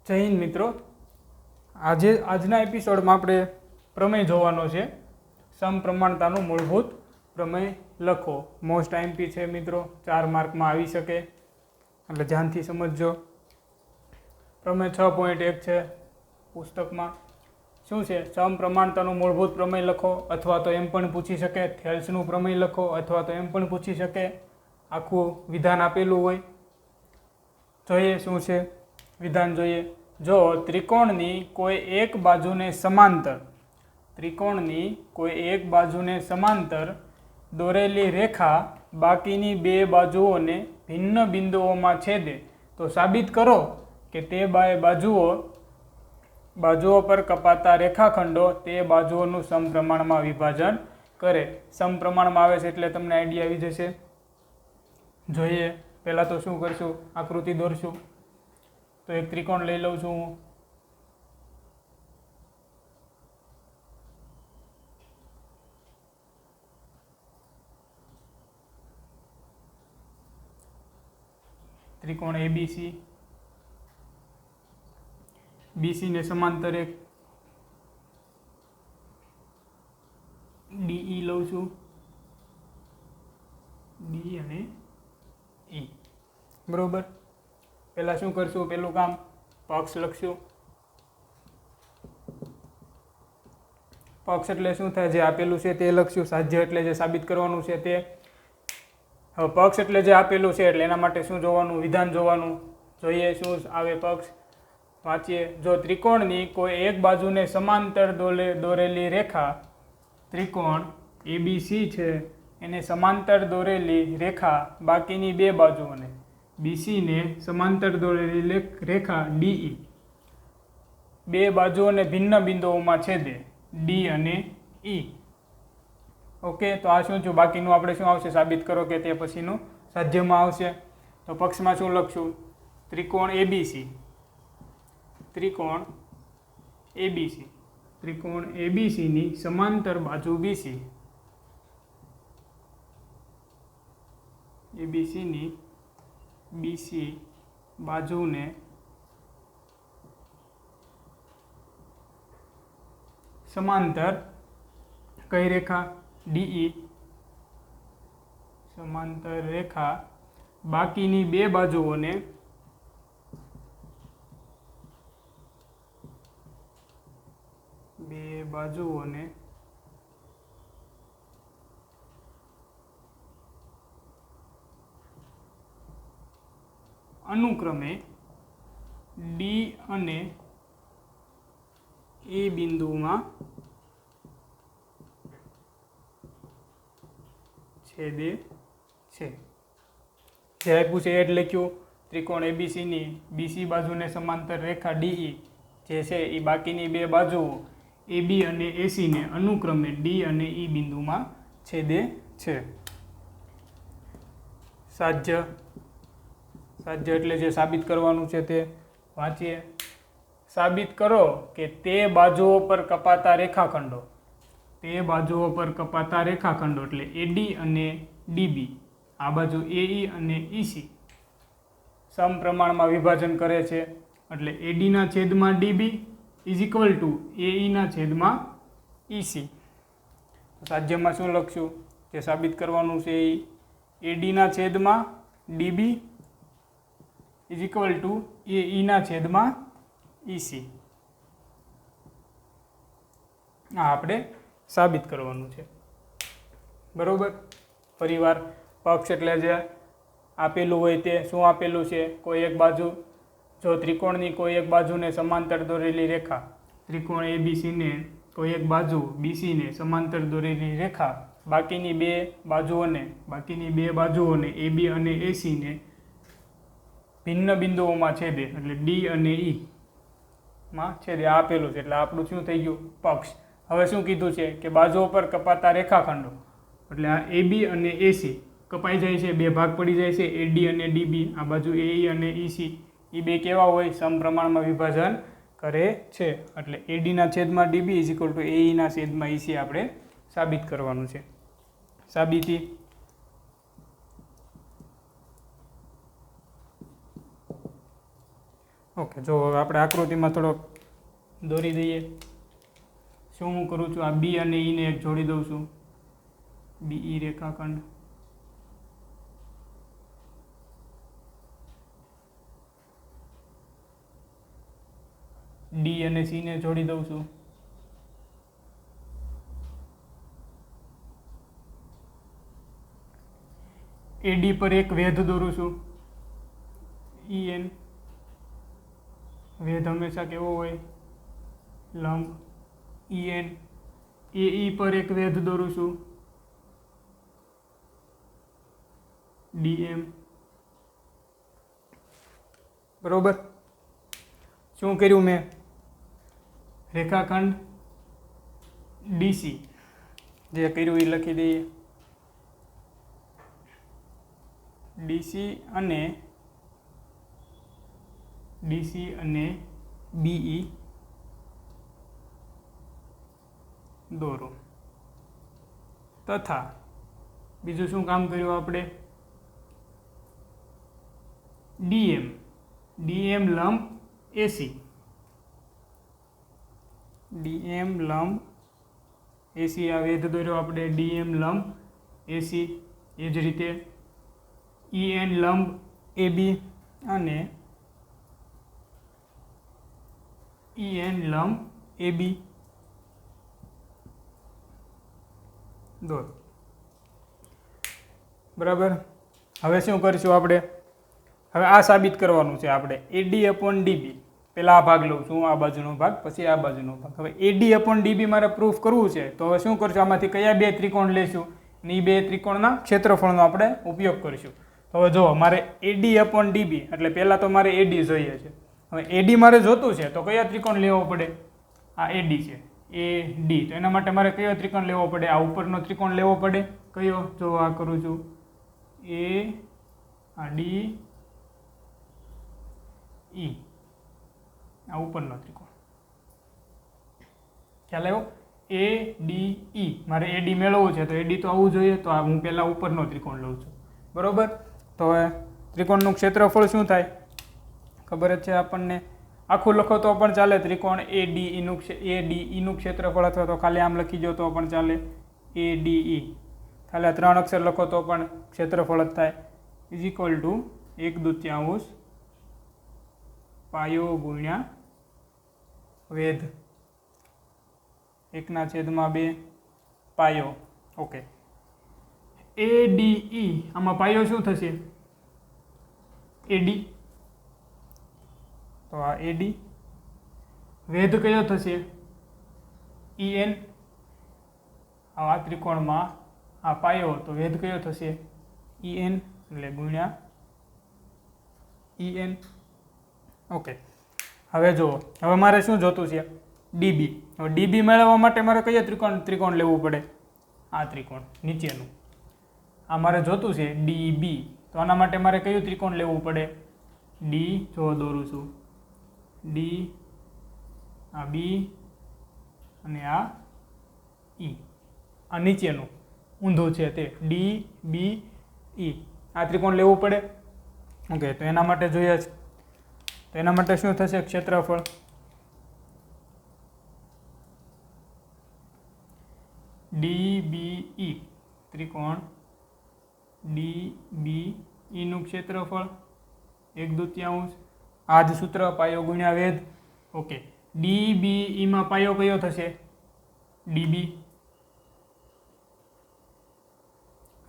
જય હિન્દ મિત્રો। આજના એપિસોડમાં આપણે પ્રમેય જોવાનો છે। સમપ્રમાણતાનું મૂળભૂત પ્રમેય લખો। મોસ્ટ આઈએમપી છે મિત્રો, 4 માર્કમાં આવી શકે, એટલે ધ્યાનથી સમજજો। પ્રમેય 6.1 છે પુસ્તકમાં। શું છે? સમપ્રમાણતાનું મૂળભૂત પ્રમેય લખો, અથવા તો એમ પણ પૂછી શકે થેલ્સનું પ્રમેય લખો, અથવા તો એમ પણ પૂછી શકે આખું વિધાન આપેલું હોય। જોઈએ શું છે વિધાન જોઈએ। જો ત્રિકોણની કોઈ એક બાજુને સમાંતર દોરેલી રેખા બાકીની બે બાજુઓને ભિન્ન બિંદુઓમાં છેદે તો સાબિત કરો કે તે બાજુઓ પર કપાતા રેખાખંડો તે બાજુઓનું સમપ્રમાણમાં વિભાજન કરે। સમપ્રમાણમાં આવે છે એટલે તમને આઈડિયા આવી જશે। જોઈએ પહેલાં તો શું કરશું, આકૃતિ દોરશું। તો એક ત્રિકોણ લઈ લઉં છું હું। ત્રિકોણ એબીસી, બીસી ને સમાંતર એક ડીઈ લઉં છું, ડી અને ઈ, બરોબર। પહેલા શું કરશું, પહેલું કામ પક્ષ લખશું। પક્ષ એટલે શું થાય, જે આપેલું છે તે લખશું। સાધ્ય એટલે જે સાબિત કરવાનું છે તે। હવે પક્ષ એટલે જે આપેલું છે એટલે એના માટે શું જોવાનું, વિધાન જોવાનું। જોઈએ શું આવે પક્ષ, વાંચીએ। જો ત્રિકોણની કોઈ એક બાજુને સમાંતર દોરેલી રેખા, ત્રિકોણ એબીસી છે એને સમાંતર દોરેલી રેખા બાકીની બે બાજુઓને, બીસી ને સમાંતર દોરેલી રેખા ડીઈ, બે બાજુઓને ભિન્ન બિંદુઓમાં છેદે, ડી અને ઈ। ઓકે, તો આ શું થયું, બાકીનું આપણે શું આવશે, સાબિત કરો કે તે પછીનું સાધ્યમાં આવશે। તો પક્ષમાં શું લખશું, ત્રિકોણ એબીસીની સમાંતર બાજુ બીસી, એબીસીની બીસી બાજુને સમાંતર કઈ રેખા, ડીઈ, સમાંતર રેખા બાકીની બે બાજુઓને અનુક્રમે ડી અને એ બિંદુમાં છેદે છે। જે આપ્યું છે એ જ લખ્યું। ત્રિકોણ એબીસીની બીસી બાજુને સમાંતર રેખા ડીઈ જે છે એ બાકીની બે બાજુઓ એબી અને એસીને અનુક્રમે ડી અને ઈ બિંદુમાં છેદે છે। સાધ્ય એટલે જે સાબિત કરવાનું છે તે વાંચીએ। સાબિત કરો કે તે બાજુઓ પર કપાતા રેખાખંડો, એટલે એડી અને ડીબી, આ બાજુ એઈ અને ઈસી સમપ્રમાણમાં વિભાજન કરે છે। એટલે એડીના છેદમાં ડીબી ઇઝ ઇક્વલ ટુ એઈના છેદમાં ઈસી। સાધ્યમાં શું લખશું, જે સાબિત કરવાનું છે એ એડીના છેદમાં ડીબી ઇઝ ઇક્વલ ટુ એઈના છેદમાં ઈસી। આ આપણે સાબિત કરવાનું છે, બરોબર। ફરીવાર પક્ષ એટલે જે આપેલું હોય તે શું આપેલું છે, કોઈ એક બાજુ, જો ત્રિકોણની કોઈ એક બાજુને સમાંતર દોરેલી રેખા, ત્રિકોણ એબીસીને કોઈ એક બાજુ બીસીને સમાંતર દોરેલી રેખા બાકીની બે બાજુઓને એબી અને એસીને ભિન્ન બિંદુઓમાં છેદે, એટલે ડી અને ઈ માં છેદે, આપેલું છે એટલે આપણું શું થઈ ગયું, પક્ષ। હવે શું કીધું છે કે બાજુઓ પર કપાતા રેખાખંડો, એટલે આ એબી અને એસી કપાઈ જાય છે, બે ભાગ પડી જાય છે, એડી અને ડીબી, આ બાજુ એઈ અને ઈસી, એ બે કેવા હોય, સમપ્રમાણમાં વિભાજન કરે છે। એટલે એડીના છેદમાં ડીબી ઇઝ ઇક્વલ ટુ એઈના છેદમાં ઈસી આપણે સાબિત કરવાનું છે। સાબિતી, ઓકે, જો હવે આપણે આકૃતિમાં થોડોક દોરી દઈએ. શું હું કરું છું, આ બી અને ઈને એક જોડી દઉં છું. બીઈ રેખાખંડ, ડી અને સી ને જોડી દઉં છું. એડી પર એક વેધ દોરું છું. ઈ એન, વેધ હંમેશા કેવો હોય, લંબ. ઈ એન, એ પર એક વેધ દોરું છું. D M. બરોબર. શું કર્યું મેં, રેખાખંડ ડીસી જે કર્યું એ લખી દઈએ. ડીસી અને બીઈ દોરો. તથા બીજું શું કામ કર્યું આપણે, ડીએમ લંબ એસી. ડીએમ લંબ એસી આ વેધ દોર્યો આપણે, ડીએમ લંબ એસી. એ જ રીતે ઈએન લંબ એબી અને ઈએન લંબ એબી દોરો. બરાબર. હવે શું કરીશું આપણે, હવે આ સાબિત કરવાનું છે આપણે. એડી અપોન ડીબી, પહેલાં આ ભાગ લઉં છું, આ બાજુનો ભાગ, પછી આ બાજુનો ભાગ. હવે એડી અપોન ડીબી મારે પ્રૂફ કરવું છે, તો હવે શું કરશું, આમાંથી કયા બે ત્રિકોણ લઈશું, ને એ બે ત્રિકોણના ક્ષેત્રફળનો આપણે ઉપયોગ કરીશું. તો હવે જો મારે એડી અપોન ડીબી એટલે પહેલાં તો મારે એડી જોઈએ છે. હવે એડી મારે જોતું છે તો કયા ત્રિકોણ લેવો પડે, આ એડી છે, એ ડી. તો એના માટે મારે કયો ત્રિકોણ લેવો પડે, આ ઉપરનો ત્રિકોણ લેવો પડે. કયો, જો આ કરું છું, એ આ ડી ઈ, આ ઉપરનો ત્રિકોણ. ખ્યાલ આવ્યો, એ ડી ઈ. મારે એડી મેળવવું છે તો એડી તો આવવું જોઈએ, તો આ હું પહેલાં ઉપરનો ત્રિકોણ લઉં છું. બરોબર. તો હવે ત્રિકોણનું ક્ષેત્રફળ શું થાય ખબર જ છે આપણને. આખું લખો તો પણ ચાલે, ત્રિકોણ એ ડી ઈનું ક્ષેત્રફળ, અથવા તો ખાલી આમ લખી દો તો પણ ચાલે, એ ડી ઈ. ખાલી આ 3 અક્ષર લખો તો પણ ક્ષેત્રફળ જ થાય. ઇઝ ઇક્વલ ટુ 1/2 પાયો ગુણ્યા વેધ, 1/2 પાયો. ઓકે. એડીઈ, આમાં પાયો શું થશે, એડી. તો આ એડી. વેધ કયો થશે, ઈએન. આ ત્રિકોણમાં આ પાયો, તો વેધ કયો થશે, ઈએન, એટલે ગુણ્યા ઈએન. ઓકે. હવે જુઓ, હવે મારે શું જોતું છે, ડીબી. હવે ડીબી મેળવવા માટે મારે કયો ત્રિકોણ લેવું પડે, આ ત્રિકોણ નીચેનું. આ મારે જોતું છે ડીબી, તો આના માટે મારે કયું ત્રિકોણ લેવું પડે, ડી. જો દોરું છું, ડી, આ બી અને આ ઈ. આ નીચેનું ઊંધું છે તે ડી બી ઈ. આ ત્રિકોણ લેવું પડે. ઓકે. તો એના માટે જોઈએ છે, તો એના માટે શું થશે, ક્ષેત્રફળ ડીબીઈ, ત્રિકોણ ડીબીઈ નું ક્ષેત્રફળ 1/2. આ જ સૂત્ર, પાયો ગુણ્યા વેધ. ઓકે. ડીબીઈ માં પાયો કયો થશે, ડીબી.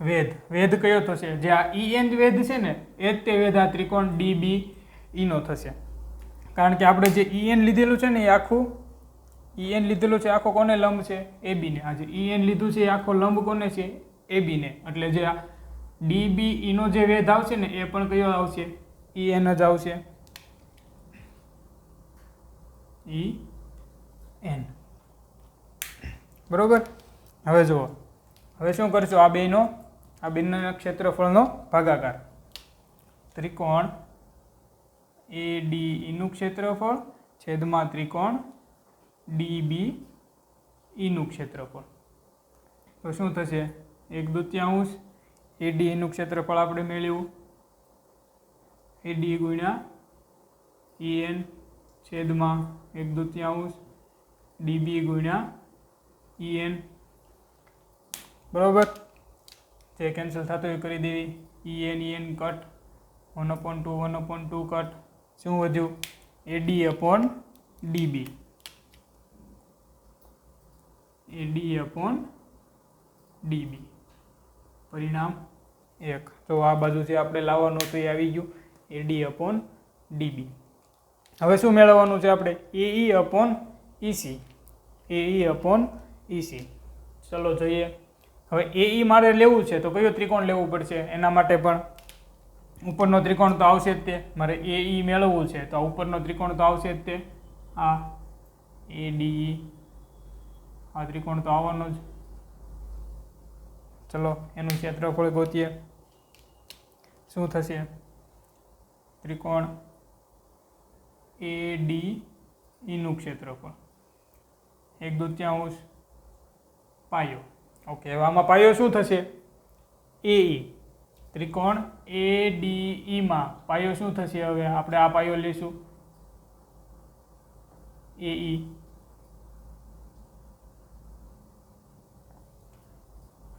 વેધ કયો થશે, જે આ ઈએન વેધ છે ને એ જ તે વેધ આ ત્રિકોણ ડીબીઈ નો થશે. કારણ કે આપણે જે ઈએન લીધેલું છે ને એ આખું આખો કોને લંબ છે, એબી ને. આ જે ઈએન લીધું છે એ આખો લંબ કોને છે, એબી ને. એટલે જે આ ડીબીઈ નો જે વેધ આવશે ને એ પણ કયો આવશે, ઈએન જ આવશે, ઈએન. બરોબર. હવે જુઓ, હવે શું કરશું, આ બેના ક્ષેત્રફળનો ભાગાકાર. ત્રિકોણ એડીઈ નું ક્ષેત્રફળ છેદમાં ત્રિકોણ ડીબીઈ નું ક્ષેત્રફળ. તો શું થશે, 1/2 એડીઈ નું ક્ષેત્રફળ આપણે મેળવ્યું, એડી ગુણ્યા EN છેદમાં 1/2 DB ગુણ્યા EN. બરાબર, જે કેન્સલ થતો એ કરી દેવી. EN cut, 1/2 cut. શું વધ્યું? AD/DB. AD/DB પરિણામ 1. તો આ બાજુ જે આપણે લાવવાનું હતું એ આવી ગયું, AD/DB. હવે શું મેળવવાનું છે આપણે? AE/EC. AE/EC. ચલો જોઈએ. હવે AE મારે લેવું છે તો કયો ત્રિકોણ લેવું પડશે? એના માટે પણ ઉપરનો ત્રિકોણ તો આવશે જ તે. મારે AE મેળવવું છે તો આ ઉપરનો ત્રિકોણ તો આવશે જ તે. આ ADE, આ ત્રિકોણ તો આવવાનો જ. ચલો એનું ક્ષેત્રફળ ગોતીએ. શું થશે? ત્રિકોણ ADE નું ક્ષેત્રફળ 1/2 પાયો. ઓકે, હવે આમાં પાયો શું થશે? AE. ત્રિકોણ ADE માં પાયો શું થશે? હવે આપણે આ પાયો લઈશું AE.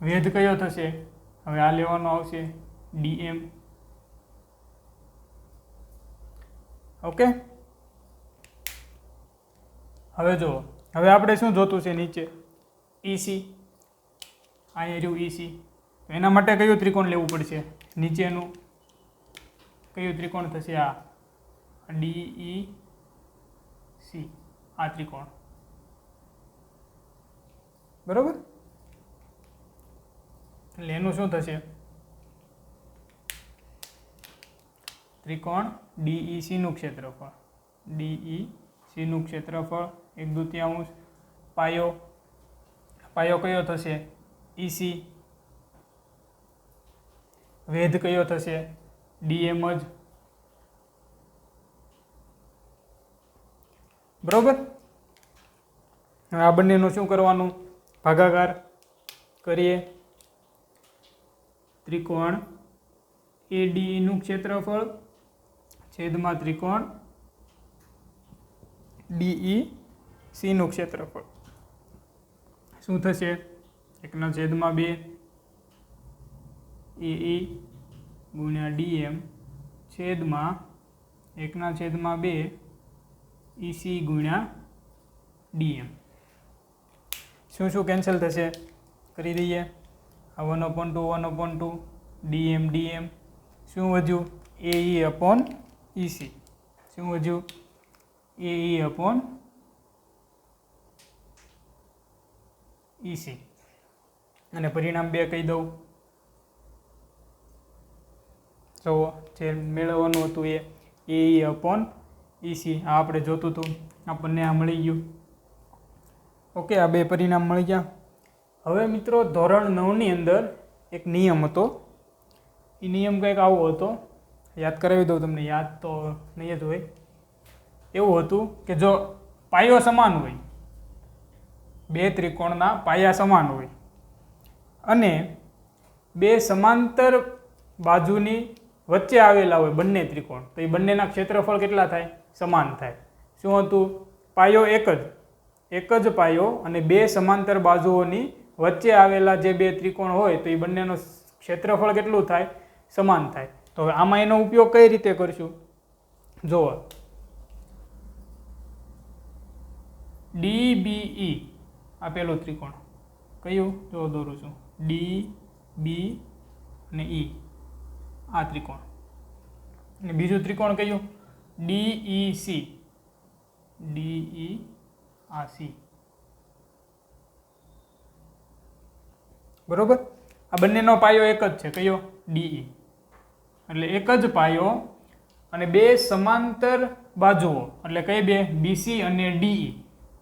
વેધ કયો થશે? હવે આ લેવાનો આવશે DM. ઓકે, હવે જુઓ, હવે આપણે શું જોતું છે? નીચે EC. અહીંયા રહ્યું EC. એના માટે કયું ત્રિકોણ લેવું પડશે? નીચેનું કયું ત્રિકોણ થશે? આ DEC, આ ત્રિકોણ. બરોબર, એટલે એનું શું થશે? ત્રિકોણ DEC નું ક્ષેત્રફળ. DEC નું ક્ષેત્રફળ 1/2 પાયો. પાયો કયો થશે? EC. વેધ કયો થશે? DM જ. બરોબર, હવે આ બંનેનું શું કરવાનું? ભાગાકાર કરીએ. ત્રિકોણ ADE નું ક્ષેત્રફળ છેદમાં ત્રિકોણ DEC નું ક્ષેત્રફળ શું થશે? 1/2 AE ગુણ્યા DM છેદમાં 1/2 EC ગુણ્યા DM. શું શું કેન્સલ થશે? કરી દઈએ. 1/2 DM. શું વધ્યું? AE/EC. શું વધ્યું? AE/EC. અને પરિણામ 2 કહી દઉં. તો જે મેળવવાનું હતું એ AE/EC. આ આપણે જોતું હતું, આપણને આ મળી ગયું. ઓકે, આ બે પરિણામ મળી ગયા. હવે મિત્રો ધોરણ 9 ની અંદર એક નિયમ હતો. એ નિયમ કંઈક આવો હતો, યાદ કરાવી દઉં તમને, યાદ તો નહીં જ હોય. એવું હતું કે જો પાયો સમાન હોય, બે ત્રિકોણના પાયા સમાન હોય અને બે સમાંતર બાજુની વચ્ચે આવેલા હોય બંને ત્રિકોણ, તો એ બંનેના ક્ષેત્રફળ કેટલા થાય? સમાન થાય. શું હતું? પાયો એક જ પાયો અને બે સમાંતર બાજુઓની વચ્ચે આવેલા જે બે ત્રિકોણ હોય તો એ બંનેનું ક્ષેત્રફળ કેટલું થાય? સમાન થાય. તો હવે આમાં એનો ઉપયોગ કઈ રીતે કરશું? જુઓ, DBE આ પેલું ત્રિકોણ કયું? જો દોરું છું, DB અને E આ ત્રિકોણ. અને બીજું ત્રિકોણ કયું? DEC. C. બરોબર, આ બંનેનો પાયો એક જ છે. કયો? DE. એટલે એક જ પાયો અને બે સમાંતર બાજુઓ, એટલે કઈ બે? BC અને DE.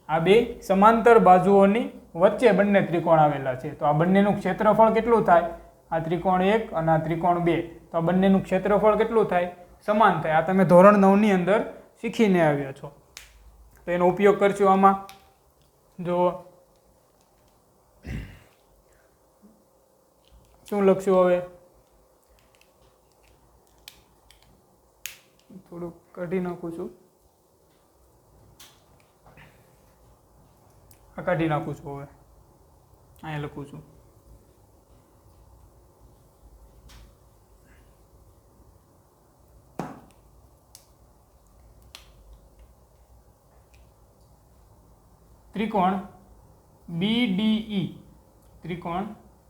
આ બે સમાંતર બાજુઓની વચ્ચે બંને ત્રિકોણ આવેલા છે. તો આ બંનેનું ક્ષેત્રફળ કેટલું થાય? આ ત્રિકોણ 1 અને આ ત્રિકોણ 2. તો આ બંનેનું ક્ષેત્રફળ કેટલું થાય? સમાન થાય. આ તમે ધોરણ 9 ની અંદર શીખીને આવ્યા છો. તો એનો ઉપયોગ કરશું આમાં. જો શું લખશું હવે? થોડુંક કાઢી નાખું છું. કાઢી નાખું છું. હવે અહીંયા લખું છું ત્રિકોણ BDE, ત્રિકોણ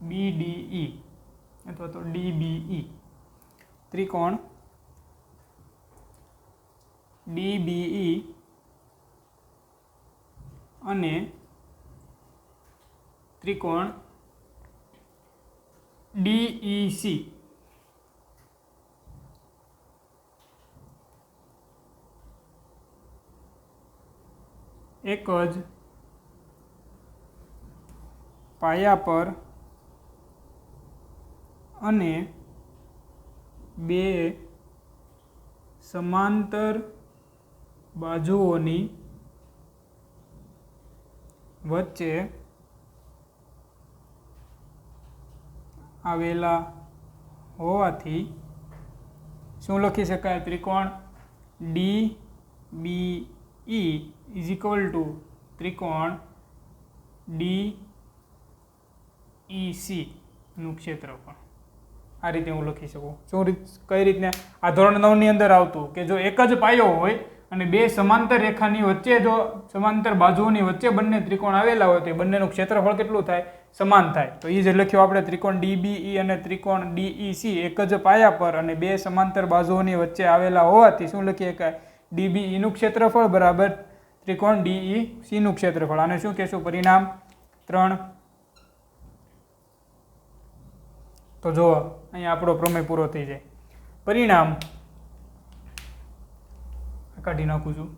BDE અથવા તો DBE, ત્રિકોણ DBE અને ત્રિકોણ DEC એક જ પાયા પર અને બે સમાંતર બાજુઓની વચ્ચે આવેલા હોવાથી શું લખી શકાય? ત્રિકોણ DBE ઇઝ ઇક્વલ ટુ ત્રિકોણ DEC નું ક્ષેત્રફળ. આ રીતે હું લખી શકું. કઈ રીતને? આ ધોરણ 9 ની અંદર આવતું કે જો એક જ પાયો હોય અને બે સમાંતર રેખાની વચ્ચે, જો સમાંતર બાજુઓની વચ્ચે બંને ત્રિકોણ આવેલા હોય તો એ બંનેનું ક્ષેત્રફળ કેટલું થાય? સમાન થાય. તો એ જ લખ્યું આપણે, ત્રિકોણ DBE અને ત્રિકોણ DEC એક જ પાયા પર અને બે સમાંતર બાજુઓની વચ્ચે આવેલા હોવાથી શું લખી શકાય? DBE નું ક્ષેત્રફળ બરાબર ત્રિકોણ DEC નું ક્ષેત્રફળ. આને શું કહેશું? પરિણામ 3. તો જો અહીંયા આપણો પ્રમેય પૂરો થઈ જાય. પરિણામ કાઢી નાખું છું.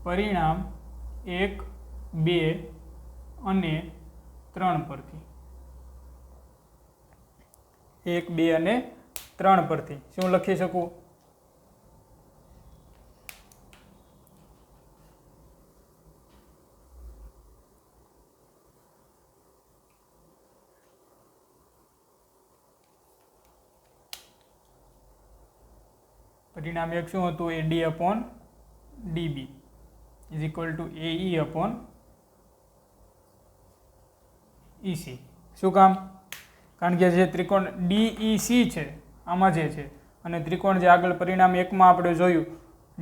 પરિણામ 1, 2 અને 3 પરથી, 1, 2 અને 3 પરથી શું લખી શકું? પરિણામ 1 શું હતું? AD upon DB is equal to AE upon EC. શું કામ? કારણ કે જે ત્રિકોણ DEC છે આમાં જે છે અને ત્રિકોણ જે આગળ પરિણામ 1 માં આપણે જોયું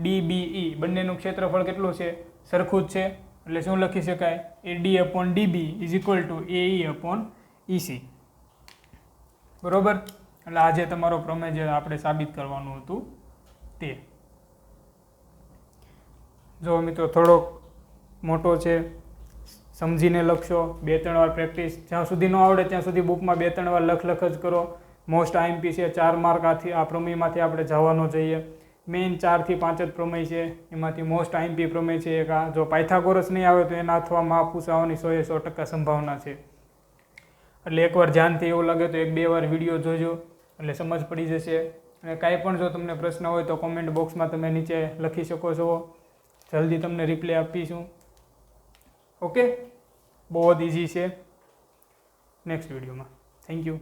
DBE, બંનેનું ક્ષેત્રફળ કેટલું છે? સરખું જ છે. એટલે શું લખી શકાય? AD upon DB is equal to AE upon EC. બરોબર? એટલે આજે તમારો પ્રમેય જે આપણે સાબિત કરવાનું હતું તે. જો મિત્રો થોડોક મોટો છે, સમજીને લખશો, 2-3 વાર પ્રેક્ટિસ, જ્યાં સુધી ન આવડે ત્યાં સુધી બુકમાં 2-3 વાર લખ જ કરો. મોસ્ટ IMP છે, 4 માર્ક આ પ્રમેયમાંથી આપણે જવાનો જોઈએ. મેઇન 4 થી 5 જ પ્રમેય છે, એમાંથી મોસ્ટ IMP પ્રમેય છે એક આ. જો પાયથાગોરસ નહીં આવે તો એના અથવા માં પૂછવાની 100% સંભાવના છે. એટલે એકવાર ધ્યાનથી એવું લાગે તો 1-2 વાર વિડીયો જોજો એટલે સમજ પડી જશે. અને કાંઈ પણ જો તમને પ્રશ્ન હોય તો કોમેન્ટ બોક્સમાં તમે નીચે લખી શકો છો, જલ્દી તમને રિપ્લાય આપીશું. ઓકે, બહુ જ ઇઝી છે. નેક્સ્ટ વિડીયોમાં. Thank you.